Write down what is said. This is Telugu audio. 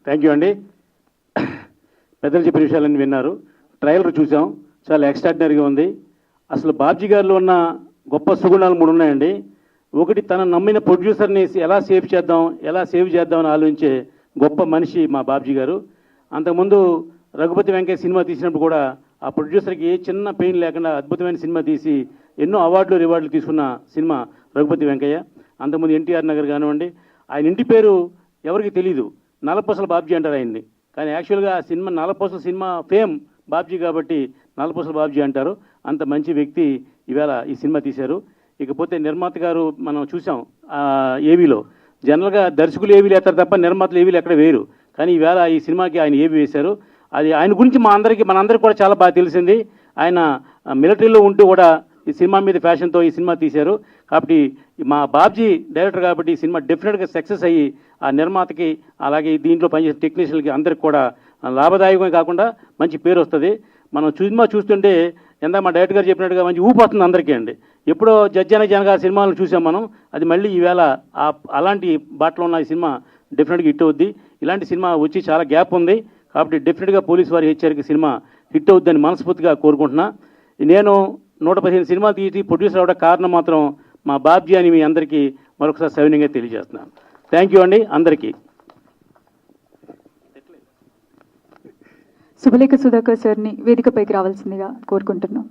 థ్యాంక్ యూ అండి. పెద్దలు చెప్పిన విషయాలన్నీ విన్నారు. ట్రైలర్ చూసాం, చాలా ఎక్స్ట్రాడినరీగా ఉంది. అసలు బాబ్జీ గారిలో ఉన్న గొప్ప సుగుణాలు 3 ఉన్నాయండి. ఒకటి, తన నమ్మిన ప్రొడ్యూసర్ని ఎలా సేవ్ చేద్దాం అని ఆలోచించే గొప్ప మనిషి మా బాబ్జీ గారు. అంతకుముందు రఘుపతి వెంకయ్య సినిమా తీసినప్పుడు కూడా ఆ ప్రొడ్యూసర్కి ఏ చిన్న పెయిన్ లేకుండా అద్భుతమైన సినిమా తీసి ఎన్నో అవార్డులు రివార్డులు తీసుకున్న సినిమా రఘుపతి వెంకయ్య. అంతకుముందు ఎన్టీఆర్ నగర్ కానివ్వండి, ఆయన ఇంటి పేరు ఎవరికి తెలీదు, నల్లపూసల బాబ్జీ అంటారు ఆయన్ని. కానీ యాక్చువల్గా ఆ సినిమా నల్లపూసల సినిమా ఫేమ్ బాబ్జీ కాబట్టి నల్లపూసల బాబ్జీ అంటారు. అంత మంచి వ్యక్తి ఈవేళ ఈ సినిమా తీశారు. ఇకపోతే నిర్మాత గారు మనం చూసాం ఏవీలో. జనరల్గా దర్శకులు ఏవీలు వేస్తారు తప్ప నిర్మాతలు ఏవీలు ఎక్కడ వేరు. కానీ ఈవేళ ఈ సినిమాకి ఆయన ఏవీ వేశారు. అది ఆయన గురించి మనందరికీ కూడా చాలా బాగా తెలిసింది. ఆయన మిలిటరీలో ఉంటూ కూడా ఈ సినిమా మీద ఫ్యాషన్తో ఈ సినిమా తీశారు. కాబట్టి మా బాబ్జీ డైరెక్టర్ కాబట్టి ఈ సినిమా డెఫినెట్గా సక్సెస్ అయ్యి ఆ నిర్మాతకి అలాగే దీంట్లో పనిచేసే టెక్నీషియన్కి అందరికి కూడా లాభదాయకమే కాకుండా మంచి పేరు వస్తుంది. మనం సినిమా చూస్తుంటే ఎంత మా డైరెక్టర్ గారు చెప్పినట్టుగా మంచి ఊపొస్తుంది అందరికీ అండి. ఎప్పుడో జనగా సినిమాలను చూసాం మనం, అది మళ్ళీ ఈవేళ అలాంటి బాటలో ఉన్న ఈ సినిమా డెఫినెట్గా హిట్ అవుద్ది. ఇలాంటి సినిమా వచ్చి చాలా గ్యాప్ ఉంది కాబట్టి డెఫినెట్గా పోలీసు వారి హెచ్చరిక సినిమా హిట్ అవుద్దని మనస్ఫూర్తిగా కోరుకుంటున్నా. నేను 115 సినిమాలు తీసి ప్రొడ్యూసర్ అవడానికి కారణం మాత్రం మా బాబ్జీ అని మీ అందరికీ మరొకసారి సవినయంగా తెలియజేస్తున్నాను. థ్యాంక్ యూ అండి అందరికీ. శుభలేఖ సుధాకర్ సార్ని వేదికపైకి రావాల్సిందిగా కోరుకుంటున్నాం.